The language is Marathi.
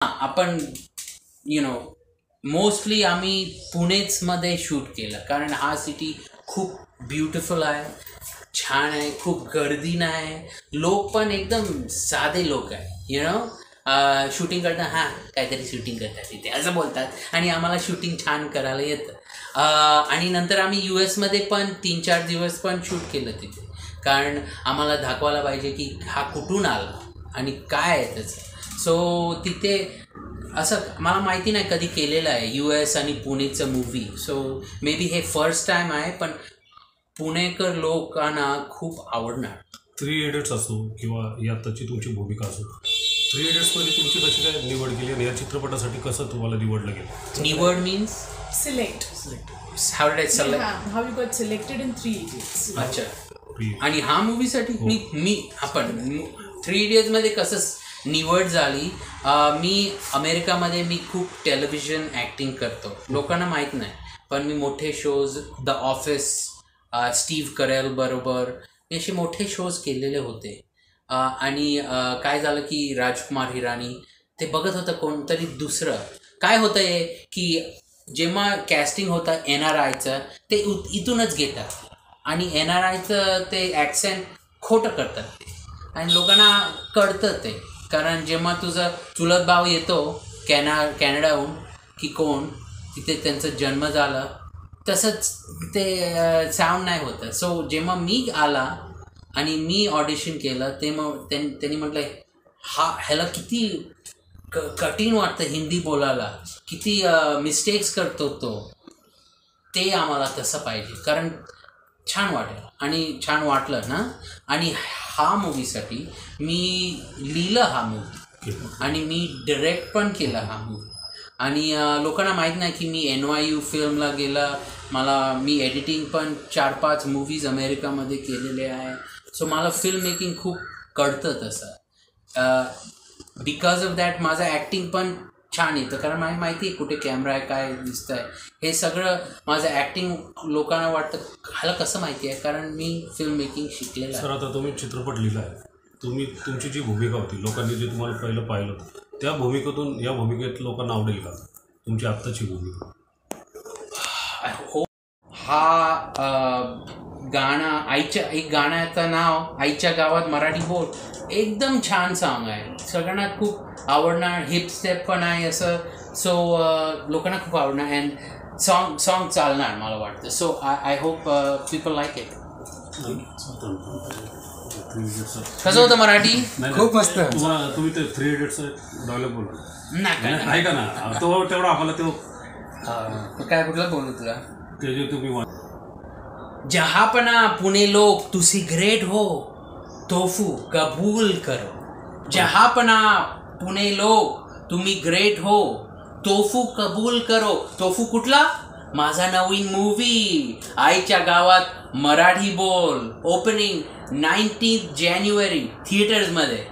आपण मोस्टली आम्ही पुणेच मध्ये शूट केलं, कारण हा सिटी खूप ब्युटिफुल आहे, छान आहे, खूप गर्दी नाही, लोक पण एकदम साधे लोक आहे. शूटिंग करता काहीतरी शूटिंग करतात तिथे असं बोलतात आणि आम्हाला शूटिंग छान करायला येतं. आणि नंतर आम्ही US मध्ये पण 3-4 दिवस पण शूट केलं तिथे, कारण आम्हाला दाखवायला पाहिजे की हा कुठून आला आणि काय आहे त्याचं. सो तिथे असं मला माहिती नाही कधी केलेलं आहे US आणि पुणेचं मूवी. सो मे बी हे फर्स्ट टाईम आहे, पण पुणेकर लोकांना खूप आवडणार. 3 इडियट्स असो किंवा यातची तुमची भूमिका असो, 3 इडियट्समध्ये तुमची कशी काय निवड केली आणि या चित्रपटासाठी कसं तुम्हाला निवडलं गेलं? निवड means Select. How did I select? How you got selected in 3 Idiots? अच्छा. आणि हा मूवीसाठी मी आपण 3 इडियट्समध्ये कसं निवड झाली. मी अमेरिकामध्ये मी खूप टेलिव्हिजन ॲक्टिंग करतो, लोकांना माहीत नाही, पण मी मोठे शोज द ऑफिस, स्टीव्ह करेल बरोबर मी असे मोठे शोज केलेले होते. आणि काय झालं की राजकुमार हिरानी ते बघत होतं कोणतरी दुसरं. काय होतं आहे की जेव्हा कॅस्टिंग होतं NRIचं ते इथूनच घेतात आणि NRIचं ते ॲक्सेंट खोटं करतात ते, आणि लोकांना कळतं ते, कारण जेव्हा तुझा चुलत भाव येतो कॅनडाहून की कोण तिथे त्यांचा जन्म झाला तसंच ते साऊंड नाही होतं. सो जेव्हा मी आला आणि मी ऑडिशन केलं ते मग त्यांनी म्हटलं ह्याला किती कठीण वाटतं हिंदी बोलायला, किती मिस्टेक्स करतो तो, ते आम्हाला तसं पाहिजे, कारण छान वाटेल आणि छान वाटलं ना. आणि हा मूवीसाठी मी लिहिलं हा मूवी आणि मी डिरेक्ट पण केला हा मूवी. आणि लोकांना माहीत नाही की मी NYU फिल्मला गेला, मी एडिटिंग पण 4-5 मूवीज अमेरिकामध्ये केलेले आहे. सो मला फिल्म मेकिंग खूप कळतं तसं. बिकॉज ऑफ दॅट माझं ॲक्टिंग पण छान येतं, कारण मला माहिती आहे कुठे कॅमेरा आहे, काय दिसतं आहे, हे सगळं माझं ॲक्टिंग लोकांना वाटतं ह्याला कसं माहिती आहे, कारण मी फिल्म मेकिंग शिकलेलं आहे. सर, आता तुम्ही चित्रपट लिहिला आहे, तुमची जी भूमिका होती, लोकांनी जे तुम्हाला पहिलं पाहिलं त्या भूमिकेतून या भूमिकेत लोकांना आवडेल का तुमची आत्ताची भूमिका? हो, हा गाणं एक गाण्याचं नाव आईच्या गावात मराठी बोल, एकदम छान सॉन्ग आहे, सगळ्यांना खूप आवडणार, हिप स्टेप पण आहे असं. सो लोकांना खूप आवडणार अँड सॉन्ग चालणार मला वाटतं. So I hope people like it. कसं होतं मराठी? खूप मस्त. तुम्ही ते 3 इडियट्सचं डायलॉग बोला नाही का ना, तो तेवढा आम्हाला तो काय कुठलं बोलू तुला ते जे तुम्ही जहापना पुणे लोग तुसी ग्रेट हो तोफू कबूल करो. जहापना पुणे लोग तुम्ही ग्रेट हो तोफू कबूल करो. तोफू कुठला? माझा नवीन मूवी आईच्या गावात मराठी बोल, ओपनिंग 19 जानेवारी थिएटर्समध्ये.